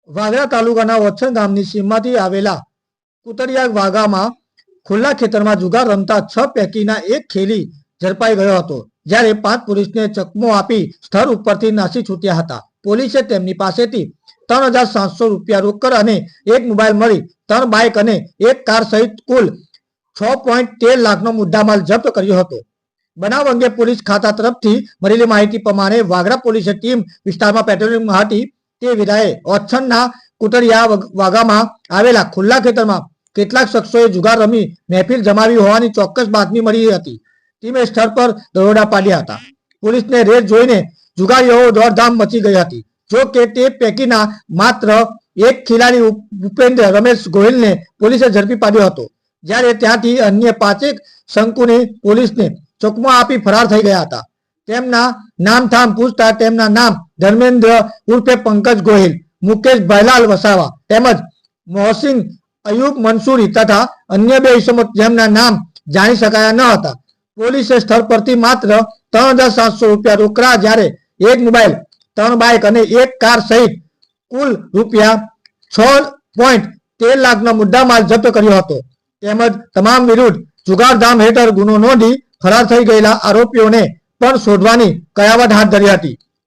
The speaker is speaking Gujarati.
વાગરા તાલુકાના ઓછણ ગામની સીમમાંથી આવેલા કુતરિયા વાગામાં ખુલ્લા ખેતરમાં જુગાર રમતા 6 પૈકીના એક ખેલી ઝડપાઈ ગયો હતો, જ્યારે 5 પોલીસને ચકમો આપી સ્થળ ઉપરથી નાસી છૂટ્યા હતા. પોલીસે તેમની પાસેથી 3,700 રૂપિયા રોકડ અને એક મોબાઈલ મળી 3 બાઇક અને એક કાર સહિત કુલ 6.13 લાખનો મુદ્દામાલ જપ્ત કર્યો હતો. બનાવ અંગે પોલીસ ખાતા તરફથી મળેલી માહિતી પ્રમાણે વાગરા પોલીસે ટીમ વિસ્તારમાં પેટ્રોલિંગ હતી. તે વેળાએ ઓછણના કુતરિયા વાગામાં આવેલા ખુલ્લા ખેતરમાં કેટલાક શખ્સોએ જુગાર રમી મહેફિલ જમાવી હોવાની ચોક્કસ બાતમી મળી હતી. ટીમે સ્થળ પર દરોડા પાડ્યા હતા. પોલીસને રેડ જોઈને જુગારીઓ દોડધામ મચી ગઈ હતી. જો કે તે પૈકીના માત્ર એક ખેલાડી ઉપેન્દ્ર રમેશ ગોહિલને પોલીસે ઝડપી પાડ્યો હતો, જ્યારે ત્યાંથી અન્ય 5 શંકુને પોલીસને ચકમો આપી ફરાર થઈ ગયા હતા. તેમના નામઠામ પૂછતા તેમના નામ ધર્મેન્દ્ર ઉર્ફે પંકજ ગોહિલ, મુકેશ ભયલાલ વસાવા તેમજ મોહસિન અયુબ મંસૂરી તથા અન્ય 2 ઇસમો જેમના નામ જાણી શકાયા ન હતા. પોલીસે સ્થળ પરથી માત્ર 3,700 રૂપિયા રોકડા, જ્યારે એક મોબાઈલ, 3 બાઇક અને એક કાર સહિત કુલ રૂપિયા 6.13 લાખનો મુદ્દામાલ જપ્ત કર્યો હતો. તેમજ તમામ વિરુદ્ધ જુગારધામ હેઠળ ગુનો નોંધી ફરાર થઈ ગયેલા આરોપીઓને પણ શોધવાની કયાવત હાથ ધરી હતી.